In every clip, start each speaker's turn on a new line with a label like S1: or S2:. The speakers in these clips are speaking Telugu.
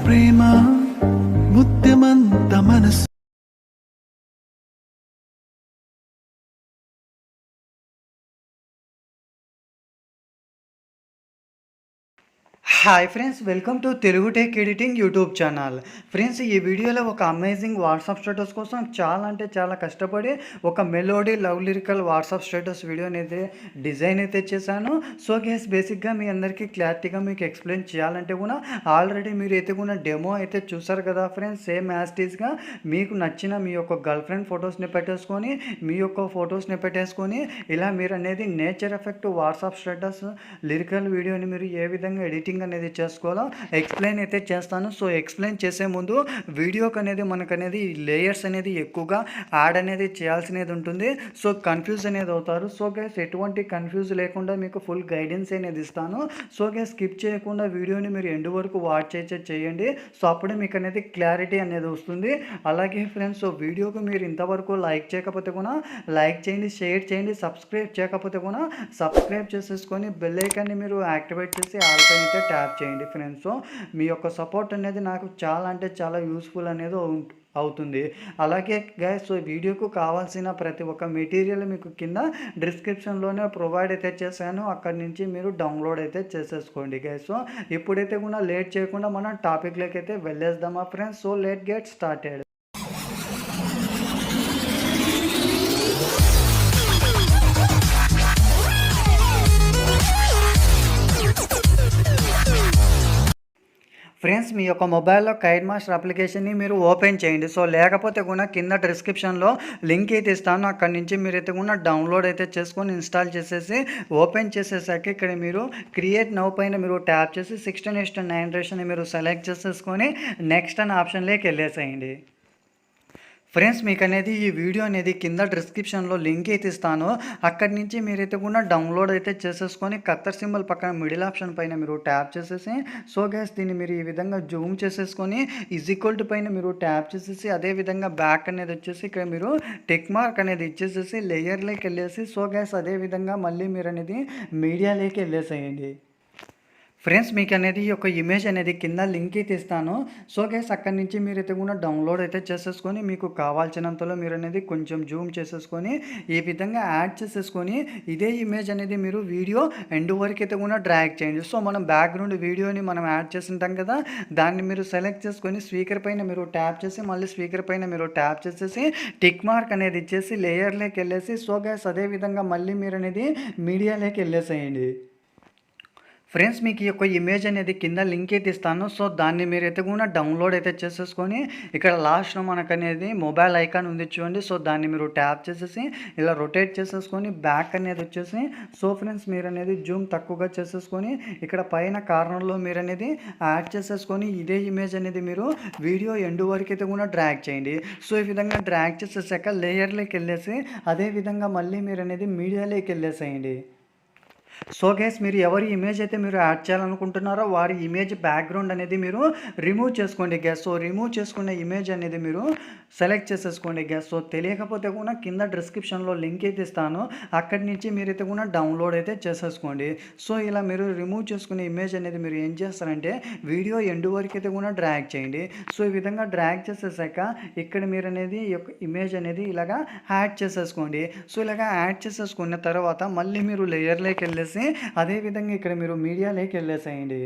S1: ప్రేమ ముత్యమంత మనసు.
S2: Hi friends, welcome to Telugu tech editing YouTube channel. Friends, ఈ వీడియోలో ఒక అమేజింగ్ వాట్సాప్ స్టేటస్ కోసం చాలా కష్టపడి ఒక melody love lyrical WhatsApp status video అనేది డిజైన్ అయితే చేశాను. సో గైస్, బేసిక్గా మీ అందరికీ క్లారిటీగా మీకు ఎక్స్ప్లెయిన్ చేయాలంటే కూడా ఆల్రెడీ మీరు అయితే కూడా డెమో అయితే చూసారు కదా ఫ్రెండ్స్. సేమ్ యాస్టీస్గా మీకు నచ్చిన మీ యొక్క గర్ల్ ఫ్రెండ్ ఫొటోస్ని పెట్టేసుకొని ఇలా మీరు అనేది nature effect WhatsApp status lyrical వీడియోని మీరు ఏ విధంగా ఎడిటింగ్ అనేది చేసుకోవాలో ఎక్స్ప్లెయిన్ అయితే చేస్తాను. సో ఎక్స్ప్లెయిన్ చేసే ముందు వీడియోకి అనేది మనకు అనేది లేయర్స్ అనేది ఎక్కువగా యాడ్ అనేది చేయాల్సినది ఉంటుంది. సో కన్ఫ్యూజ్ అనేది అవుతారు. సో గైస్, ఎటువంటి కన్ఫ్యూజ్ లేకుండా మీకు ఫుల్ గైడెన్స్ అనేది ఇస్తాను. సో గైస్, స్కిప్ చేయకుండా వీడియోని మీరు ఎండ్ వరకు వాచ్ చేయండి. సో అప్పుడే మీకు అనేది క్లారిటీ అనేది వస్తుంది. అలాగే ఫ్రెండ్స్, సో వీడియోకి మీరు ఇంతవరకు లైక్ చేయకపోతే కూడా లైక్ చేయండి, షేర్ చేయండి. సబ్స్క్రైబ్ చేయకపోతే కూడా సబ్స్క్రైబ్ చేసేసుకొని బెల్ ఐకాన్ని మీరు యాక్టివేట్ చేసి ఆల్ పైన అయితే ట్యాప్ చేయండి ఫ్రెండ్స్. సో మీ యొక్క సపోర్ట్ అనేది నాకు చాలా యూస్ఫుల్ అనేది అవుతుంది. అలాగే గైస్, సో వీడియోకు కావాల్సిన ప్రతి ఒక్క మెటీరియల్ మీకు కింద డిస్క్రిప్షన్లోనే ప్రొవైడ్ అయితే చేశాను. అక్కడి నుంచి మీరు డౌన్లోడ్ అయితే చేసేసుకోండి గైస్. సో ఇప్పుడైతే కూడా లేట్ చేయకుండా మనం టాపిక్లోకి అయితే వెళ్ళేద్దామా friends. So let get started. Friends, మీ యొక్క మొబైల్లో కైన్మాస్టర్ అప్లికేషన్ని మీరు ఓపెన్ చేయండి. సో లేకపోతే కూడా కింద డిస్క్రిప్షన్లో లింక్ అయితే ఇస్తాను. అక్కడి నుంచి మీరు అయితే కూడా డౌన్లోడ్ అయితే చేసుకొని ఇన్స్టాల్ చేసేసి ఓపెన్ చేసేసాక ఇక్కడ మీరు క్రియేట్ నౌ పైన మీరు ట్యాప్ చేసి 16:9 రేషన్ మీరు సెలెక్ట్ చేసేసుకొని నెక్స్ట్ అనే ఆప్షన్లోకి వెళ్ళేసేయండి. ఫ్రెండ్స్, మీకు అనేది ఈ వీడియో అనేది కింద డిస్క్రిప్షన్లో లింక్ అయితే ఇస్తాను. అక్కడి నుంచి మీరైతే కూడా డౌన్లోడ్ అయితే చేసేసుకొని కత్తర్ సింబల్ పక్కన మిడిల్ ఆప్షన్ పైన మీరు ట్యాప్ చేసేసి సో గైస్, దీన్ని మీరు ఈ విధంగా జూమ్ చేసేసుకొని ఈక్వల్ టు పైన మీరు ట్యాప్ చేసేసి అదేవిధంగా బ్యాక్ అనేది వచ్చేసి ఇక్కడ మీరు టిక్ మార్క్ అనేది ఇచ్చేసేసి లేయర్లోకి వెళ్ళేసి సో గైస్ అదేవిధంగా మళ్ళీ మీరు అనేది మీడియాలోకి వెళ్ళేసేయండి. ఫ్రెండ్స్, మీకు అనేది ఈ యొక్క ఇమేజ్ అనేది కింద లింక్ అయితే ఇస్తాను. సో గైస్, అక్కడి నుంచి మీరు అయితే కూడా డౌన్లోడ్ అయితే చేసేసుకొని మీకు కావాల్సినంతలో మీరు అనేది కొంచెం జూమ్ చేసేసుకొని ఈ విధంగా యాడ్ చేసేసుకొని ఇదే ఇమేజ్ అనేది మీరు వీడియో ఎండ్ వరకు అయితే కూడా డ్రాగ్ చేయండి. సో మనం బ్యాక్గ్రౌండ్ వీడియోని మనం యాడ్ చేసింటాం కదా, దాన్ని మీరు సెలెక్ట్ చేసుకొని స్పీకర్ పైన మీరు ట్యాప్ చేసి మళ్ళీ స్పీకర్ పైన మీరు ట్యాప్ చేసేసి టిక్ మార్క్ అనేది ఇచ్చేసి లేయర్లోకి వెళ్ళేసి సో గైస్ అదేవిధంగా మళ్ళీ మీరు అనేది మీడియాలోకి వెళ్ళేసేయండి. ఫ్రెండ్స్, మీకు ఈ యొక్క ఇమేజ్ అనేది కింద లింక్ అయితే ఇస్తాను. సో దాన్ని మీరు అయితే కూడా డౌన్లోడ్ అయితే చేసేసుకొని ఇక్కడ లాస్ట్లో మనకు అనేది మొబైల్ ఐకాన్ ఉంది చూడండి. సో దాన్ని మీరు ట్యాప్ చేసేసి ఇలా రొటేట్ చేసేసుకొని బ్యాక్ అనేది వచ్చేసి సో ఫ్రెండ్స్ మీరు అనేది జూమ్ తక్కువగా చేసేసుకొని ఇక్కడ పైన కార్నర్లో మీరు అనేది యాడ్ చేసేసుకొని ఇదే ఇమేజ్ అనేది మీరు వీడియో ఎండ్ వరకు అయితే కూడా డ్రాగ్ చేయండి. సో ఈ విధంగా డ్రాగ్ చేసేసాక లేయర్లోకి వెళ్ళేసి అదేవిధంగా మళ్ళీ మీరు అనేది మీడియాలోకి వెళ్ళేసేయండి. సో గైస్, మీరు ఎవరి ఇమేజ్ అయితే మీరు యాడ్ చేయాలనుకుంటున్నారో వారి ఇమేజ్ బ్యాక్గ్రౌండ్ అనేది మీరు రిమూవ్ చేసుకోండి గ్యాస్. సో రిమూవ్ చేసుకునే ఇమేజ్ అనేది మీరు సెలెక్ట్ చేసేసుకోండి గ్యాస్. సో తెలియకపోతే కూడా కింద డిస్క్రిప్షన్లో లింక్ అయితే ఇస్తాను. అక్కడి నుంచి మీరైతే కూడా డౌన్లోడ్ అయితే చేసేసుకోండి. సో ఇలా మీరు రిమూవ్ చేసుకునే ఇమేజ్ అనేది మీరు ఏం చేస్తారంటే వీడియో ఎండ్ వరకు అయితే కూడా డ్రాగ్ చేయండి. సో ఈ విధంగా డ్రాగ్ చేసేసాక ఇక్కడ మీరు అనేది ఈ యొక్క ఇమేజ్ అనేది ఇలాగా యాడ్ చేసేసుకోండి. సో ఇలాగా యాడ్ చేసేసుకున్న తర్వాత మళ్ళీ మీరు లేయర్లోకి వెళ్ళేసి అదేవిధంగా ఇక్కడ మీరు మీడియాలోకి వెళ్ళేసేయండి.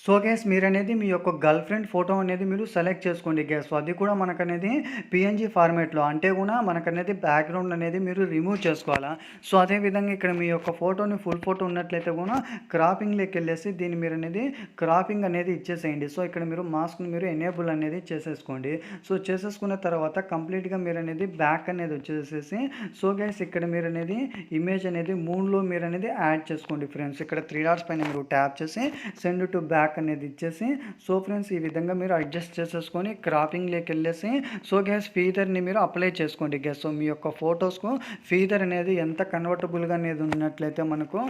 S2: సో గైస్, మీరు అనేది మీ యొక్క గర్ల్ ఫ్రెండ్ ఫోటో అనేది మీరు సెలెక్ట్ చేసుకోండి గ్యాస్. సో అది కూడా మనకు అనేది పిఎన్జీ ఫార్మేట్లో అంటే కూడా మనకు అనేది బ్యాక్గ్రౌండ్ అనేది మీరు రిమూవ్ చేసుకోవాలా. సో అదేవిధంగా ఇక్కడ మీ యొక్క ఫోటోని ఫుల్ ఫోటో ఉన్నట్లయితే కూడా క్రాపింగ్లోకి వెళ్ళేసి దీన్ని మీరు అనేది క్రాపింగ్ అనేది ఇచ్చేసేయండి. సో ఇక్కడ మీరు మాస్క్ని మీరు ఎనేబుల్ అనేది చేసేసుకోండి. సో చేసేసుకున్న తర్వాత కంప్లీట్గా మీరు అనేది బ్యాక్ అనేది వచ్చేసేసి సో గైస్ ఇక్కడ మీరు అనేది ఇమేజ్ అనేది మూన్లో మీరు అనేది యాడ్ చేసుకోండి ఫ్రెండ్స్. ఇక్కడ 3 డాట్స్ పైన మీరు ట్యాప్ చేసి సెండ్ టు బ్యాక్ అనేది ఇచ్చేసి సో ఫ్రెండ్స్ ఈ విధంగా మీరు అడ్జస్ట్ చేసేసుకొని క్రాపింగ్లోకి వెళ్ళేసి సో గ్యాస్ ఫీదర్ని మీరు అప్లై చేసుకోండి గ్యాస్. సో మీ యొక్క ఫొటోస్కు ఫీదర్ అనేది ఎంత కన్వర్టబుల్గా అనేది ఉన్నట్లయితే మనకు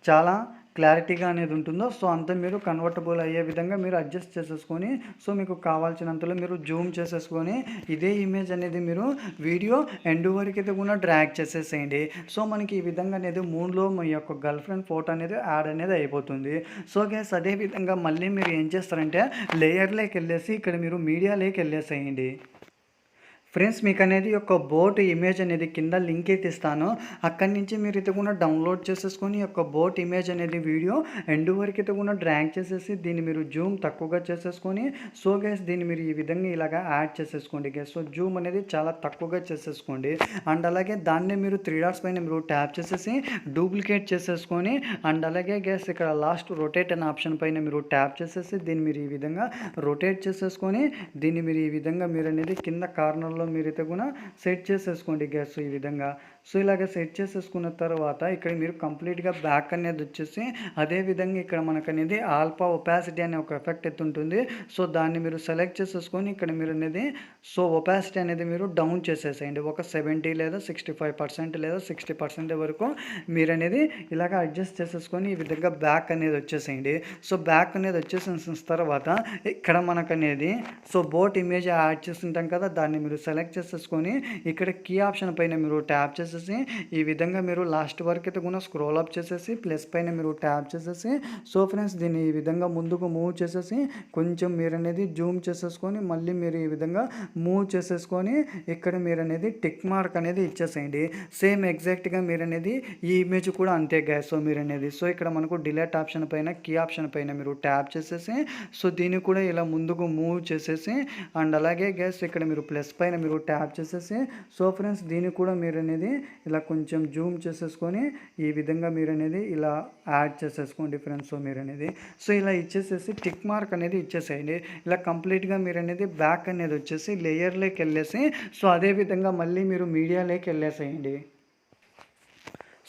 S2: చాలా క్లారిటీగా అనేది ఉంటుందో సో అంత మీరు కన్వర్టబుల్ అయ్యే విధంగా మీరు అడ్జస్ట్ చేసేసుకొని సో మీకు కావాల్సినంతలో మీరు జూమ్ చేసేసుకొని ఇదే ఇమేజ్ అనేది మీరు వీడియో ఎండ్ వరకు అయితే కూడా డ్రాగ్ చేసేసేయండి. సో మనకి ఈ విధంగా అనేది మూడ్లో మీ యొక్క గర్ల్ ఫ్రెండ్ ఫోటో అనేది యాడ్ అనేది అయిపోతుంది. సో గైస్ అదే విధంగా మళ్ళీ మీరు ఏం చేస్తారంటే లేయర్లోకి వెళ్ళేసి ఇక్కడ మీరు మీడియాలోకి వెళ్ళేసేయండి. ఫ్రెండ్స్ మీకు అనేది ఒక బోట్ ఇమేజ్ అనేది కింద లింక్ అయితే ఇస్తాను. అక్కడి నుంచి మీరు అయితే కూడా డౌన్లోడ్ చేసేసుకొని యొక్క బోట్ ఇమేజ్ అనేది వీడియో ఎండ్ వరకు అయితే కూడా డ్రాగ్ చేసేసి దీన్ని మీరు జూమ్ తక్కువగా చేసేసుకొని సో గైస్ దీన్ని మీరు ఈ విధంగా ఇలాగా యాడ్ చేసేసుకోండి గైస్. సో జూమ్ అనేది చాలా తక్కువగా చేసేసుకోండి. అండ్ అలాగే దాన్ని మీరు 3 డాట్స్ పైన మీరు ట్యాప్ చేసేసి డూప్లికేట్ చేసేసుకొని అండ్ అలాగే గైస్ ఇక్కడ లాస్ట్ రొటేట్ అనే ఆప్షన్ పైన మీరు ట్యాప్ చేసేసి దీన్ని మీరు ఈ విధంగా రొటేట్ చేసేసుకొని దీన్ని మీరు ఈ విధంగా మీరు అనేది కింద కార్నర్లో మీరైతే కూడా సెట్ చేసేసుకోండి గ్యాస్ ఈ విధంగా. సో ఇలాగ సెట్ చేసేసుకున్న తర్వాత ఇక్కడ మీరు కంప్లీట్గా బ్యాక్ అనేది వచ్చేసి అదేవిధంగా ఇక్కడ మనకు అనేది ఆల్ఫా ఒపాసిటీ అనే ఒక ఎఫెక్ట్ అయితే ఉంటుంది. సో దాన్ని మీరు సెలెక్ట్ చేసేసుకొని ఇక్కడ మీరు అనేది సో ఒపాసిటీ అనేది మీరు డౌన్ చేసేసేయండి. ఒక 70 లేదా 65% లేదా 60% వరకు మీరు అనేది ఇలాగ అడ్జస్ట్ చేసేసుకొని ఈ విధంగా బ్యాక్ అనేది వచ్చేసేయండి. సో బ్యాక్ అనేది వచ్చేసిన తర్వాత ఇక్కడ మనకు అనేది సో బోట్ ఇమేజ్ యాడ్ చేస్తుంటాం కదా దాన్ని మీరు సెలెక్ట్ చేసేసుకొని ఇక్కడ కీ ఆప్షన్ పైన మీరు ట్యాప్ చేసేసి ఈ విధంగా మీరు లాస్ట్ వరకు అయితే కూడా స్క్రోల్ అప్ చేసేసి ప్లస్ పైన మీరు ట్యాప్ చేసేసి సో ఫ్రెండ్స్ దీన్ని ఈ విధంగా ముందుకు మూవ్ చేసేసి కొంచెం మీరు అనేది జూమ్ చేసేసుకొని మళ్ళీ మీరు ఈ విధంగా మూవ్ చేసేసుకొని ఇక్కడ మీరు అనేది టిక్ మార్క్ అనేది ఇచ్చేసేయండి. సేమ్ ఎగ్జాక్ట్గా మీరు అనేది ఈ ఇమేజ్ కూడా అంతే గ్యాస్. సో మీరు అనేది సో ఇక్కడ మనకు డిలీట్ ఆప్షన్ పైన కీ ఆప్షన్ పైన మీరు ట్యాప్ చేసేసి సో దీన్ని కూడా ఇలా ముందుకు మూవ్ చేసేసి అండ్ అలాగే గ్యాస్ ఇక్కడ మీరు ప్లస్ పైన మీరు ట్యాప్ చేసేసి సో ఫ్రెండ్స్ దీన్ని కూడా మీరు అనేది ఇలా కొంచెం జూమ్ చేసేసుకొని ఈ విధంగా మీరు అనేది ఇలా యాడ్ చేసేసుకోండి ఫ్రెండ్స్. సో మీరు అనేది సో ఇలా ఇచ్చేసేసి టిక్ మార్క్ అనేది ఇచ్చేసేయండి. ఇలా కంప్లీట్గా మీరు అనేది బ్యాక్ అనేది వచ్చేసి లేయర్లోకి వెళ్ళేసి సో అదేవిధంగా మళ్ళీ మీరు మీడియాలోకి వెళ్ళేసేయండి.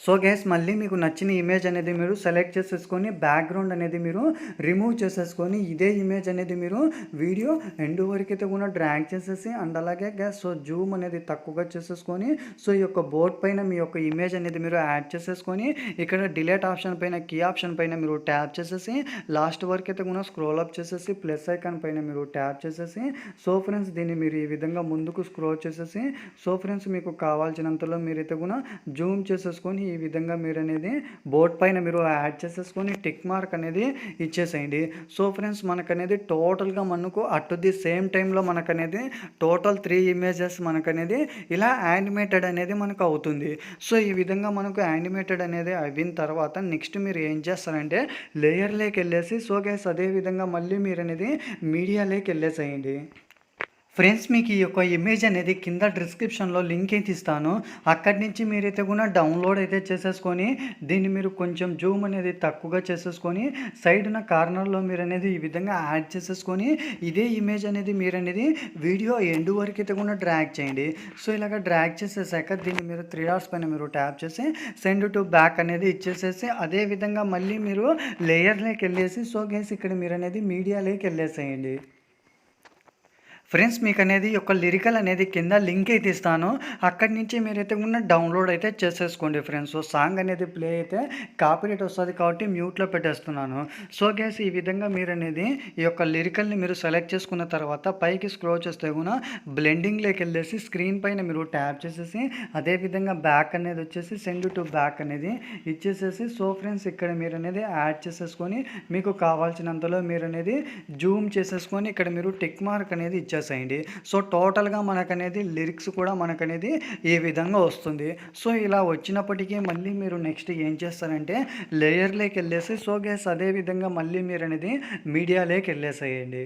S2: సో గైస్ మళ్ళీ మీకు నచ్చిన ఇమేజ్ అనేది మీరు సెలెక్ట్ చేసేసుకొని బ్యాక్గ్రౌండ్ అనేది మీరు రిమూవ్ చేసేసుకొని ఇదే ఇమేజ్ అనేది మీరు వీడియో ఎండ్ వరకు అయితే కూడా డ్రాగ్ చేసేసి అండ్ అలాగే గ్యాస్ సో జూమ్ అనేది తక్కువగా చేసేసుకొని సో ఈ యొక్క బోర్డ్ పైన మీ యొక్క ఇమేజ్ అనేది మీరు యాడ్ చేసేసుకొని ఇక్కడ డిలీట్ ఆప్షన్ పైన కీ ఆప్షన్ పైన మీరు ట్యాప్ చేసేసి లాస్ట్ వరకు అయితే కూడా స్క్రోల్ అప్ చేసేసి ప్లస్ ఐకాన్ పైన మీరు ట్యాప్ చేసేసి సో ఫ్రెండ్స్ దీన్ని మీరు ఈ విధంగా ముందుకు స్క్రోల్ చేసేసి సో ఫ్రెండ్స్ మీకు కావాల్సినంతలో మీరైతే కూడా జూమ్ చేసేసుకొని ఈ విధంగా మీరు అనేది బోర్డ్ పైన మీరు యాడ్ చేసేసుకొని టిక్ మార్క్ అనేది ఇచ్చేసేయండి. సో ఫ్రెండ్స్ మనకు అనేది టోటల్గా మనకు అట్ ది సేమ్ టైంలో మనకు అనేది టోటల్ 3 ఇమేజెస్ మనకు అనేది ఇలా యానిమేటెడ్ అనేది మనకు అవుతుంది. సో ఈ విధంగా మనకు యానిమేటెడ్ అనేది అయిన తర్వాత నెక్స్ట్ మీరు ఏం చేస్తారంటే లేయర్లోకి వెళ్ళేసి సో గైస్ అదే విధంగా మళ్ళీ మీరు అనేది మీడియాలోకి వెళ్ళేసేయండి. ఫ్రెండ్స్ మీకు ఈ యొక్క ఇమేజ్ అనేది కింద డిస్క్రిప్షన్లో లింక్ అయితే ఇస్తాను. అక్కడి నుంచి మీరైతే కూడా డౌన్లోడ్ అయితే చేసేసుకొని దీన్ని మీరు కొంచెం జూమ్ అనేది తక్కువగా చేసేసుకొని సైడ్న కార్నర్లో మీరు అనేది ఈ విధంగా యాడ్ చేసేసుకొని ఇదే ఇమేజ్ అనేది మీరు అనేది వీడియో ఎండ్ వరకు అయితే కూడా డ్రాగ్ చేయండి. సో ఇలాగ డ్రాగ్ చేసేసాక దీన్ని మీరు 3 డాట్స్ పైన మీరు ట్యాప్ చేసి సెండ్ టు బ్యాక్ అనేది ఇచ్చేసేసి అదే విధంగా మళ్ళీ మీరు లేయర్లోకి వెళ్ళేసి సో గైస్ ఇక్కడ మీరు అనేది మీడియాలోకి వెళ్ళేసేయండి. ఫ్రెండ్స్ మీకు అనేది ఒక లిరికల్ అనేది కింద లింక్ అయితే ఇస్తాను. అక్కడి నుంచి మీరైతే ఉన్న డౌన్లోడ్ అయితే చేసేసుకోండి ఫ్రెండ్స్. సో సాంగ్ అనేది ప్లే అయితే కాపీరైట్ వస్తుంది కాబట్టి మ్యూట్లో పెట్టేస్తున్నాను. సో గైస్ ఈ విధంగా మీరు అనేది ఈ యొక్క లిరికల్ని మీరు సెలెక్ట్ చేసుకున్న తర్వాత పైకి స్క్రోల్ చేస్తే కూడా బ్లెండింగ్లోకి వెళ్ళేసి స్క్రీన్ పైన మీరు ట్యాప్ చేసేసి అదేవిధంగా బ్యాక్ అనేది వచ్చేసి సెండ్ టు బ్యాక్ అనేది ఇచ్చేసేసి సో ఫ్రెండ్స్ ఇక్కడ మీరు అనేది యాడ్ చేసేసుకొని మీకు కావాల్సినంతలో మీరు అనేది జూమ్ చేసేసుకొని ఇక్కడ మీరు టిక్ మార్క్ అనేది ఇచ్చేసేయండి. సో టోటల్గా మనకనేది లిరిక్స్ కూడా మనకనేది ఈ విధంగా వస్తుంది. సో ఇలా వచ్చినప్పటికీ మళ్ళీ మీరు నెక్స్ట్ ఏం చేస్తారంటే లేయర్లోకి వెళ్ళేసి సో గైస్ అదే విధంగా మళ్ళీ మీరు అనేది మీడియాలోకి వెళ్ళేసేయండి.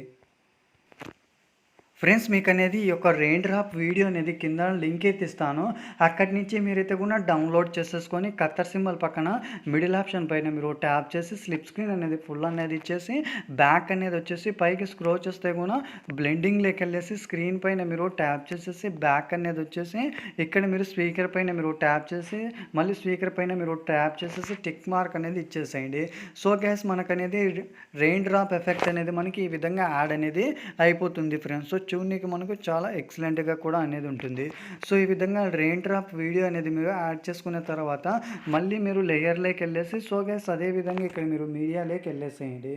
S2: ఫ్రెండ్స్ మీకు అనేది ఈ యొక్క రెయిన్ డ్రాప్ వీడియో అనేది కింద లింక్ అయితే ఇస్తాను. అక్కడి నుంచి మీరైతే కూడా డౌన్లోడ్ చేసేసుకొని కత్తర్ సింబల్ పక్కన మిడిల్ ఆప్షన్ పైన మీరు ట్యాప్ చేసి స్లిప్ స్క్రీన్ అనేది ఫుల్ అనేది ఇచ్చేసి బ్యాక్ అనేది వచ్చేసి పైకి స్క్రోల్ చేస్తే కూడా బ్లెండింగ్లోకి వెళ్ళేసి స్క్రీన్ పైన మీరు ట్యాప్ చేసేసి బ్యాక్ అనేది వచ్చేసి ఇక్కడ మీరు స్పీకర్ పైన మీరు ట్యాప్ చేసి మళ్ళీ స్పీకర్ పైన మీరు ట్యాప్ చేసేసి టిక్ మార్క్ అనేది ఇచ్చేసేయండి. సో గ్యాస్ మనకు అనేది రెయిన్ డ్రాప్ ఎఫెక్ట్ అనేది మనకి ఈ విధంగా యాడ్ అనేది అయిపోతుంది ఫ్రెండ్స్. సో చూడనీకి మనకు చాలా ఎక్సలెంట్‌గా కూడా అనేది ఉంటుంది. సో, ఈ విధంగా రెయిన్ డ్రాప్ వీడియో అనేది మీరు యాడ్ చేసుకున్న తర్వాత మళ్ళీ మీరు లేయర్‌లోకెళ్ళేసి సో, గైస్ అదే విధంగా ఇక్కడ మీరు మీడియాలోకెళ్ళేసేయండి.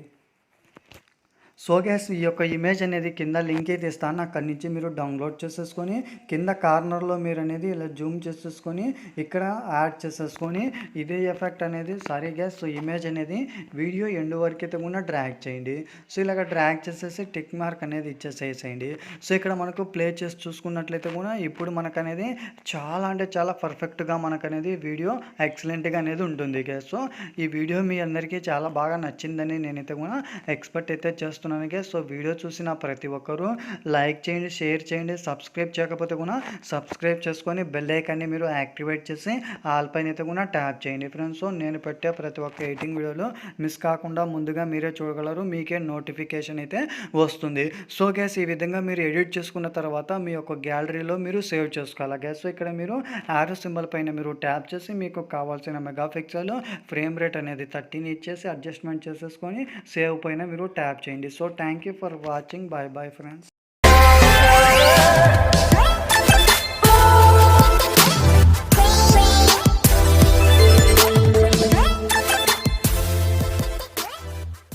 S2: సో గ్యాస్ ఈ యొక్క ఇమేజ్ అనేది కింద లింక్ అయితే ఇస్తాను, అక్కడి నుంచి మీరు డౌన్లోడ్ చేసేసుకొని కింద కార్నర్లో మీరు అనేది ఇలా జూమ్ చేసేసుకొని ఇక్కడ యాడ్ చేసేసుకొని ఇదే ఎఫెక్ట్ అనేది సారీ గ్యాస్ సో ఇమేజ్ అనేది వీడియో ఎండ్ వరకు అయితే కూడా డ్రాగ్ చేయండి. సో ఇలాగ డ్రాగ్ చేసేసి టిక్ మార్క్ అనేది ఇచ్చేసేయండి. సో ఇక్కడ మనకు ప్లే చేసి చూసుకున్నట్లయితే కూడా ఇప్పుడు మనకు అనేది చాలా అంటే చాలా పర్ఫెక్ట్గా మనకు అనేది వీడియో ఎక్సలెంట్గా అనేది ఉంటుంది గ్యాస్. సో ఈ వీడియో మీ అందరికీ చాలా బాగా నచ్చిందని నేనైతే కూడా ఎక్స్పెక్ట్ అయితే చేస్తున్నాను. సో వీడియో చూసిన ప్రతి ఒక్కరూ లైక్ చేయండి, షేర్ చేయండి, సబ్స్క్రైబ్ చేయకపోతే కూడా సబ్స్క్రైబ్ చేసుకొని బెల్ ఐకాన్ని మీరు యాక్టివేట్ చేసి ఆల్ పైన అయితే కూడా ట్యాప్ చేయండి ఫ్రెండ్స్. సో నేను పెట్టే ప్రతి ఒక్క ఎడిటింగ్ వీడియోలో మిస్ కాకుండా ముందుగా మీరే చూడగలరు, మీకే నోటిఫికేషన్ అయితే వస్తుంది. సో గ్యాస్ ఈ విధంగా మీరు ఎడిట్ చేసుకున్న తర్వాత మీ యొక్క గ్యాలరీలో మీరు సేవ్ చేసుకోవాలి గ్యాస్. సో ఇక్కడ మీరు యారో సింబల్ పైన మీరు ట్యాప్ చేసి మీకు కావాల్సిన మెగాపిక్సెల్ ఫ్రేమ్ రేట్ అనేది 30 ఇచ్చేసి అడ్జస్ట్మెంట్ చేసేసుకొని సేవ్ పైన మీరు ట్యాప్ చేయండి. So thank you for watching. Bye bye friends.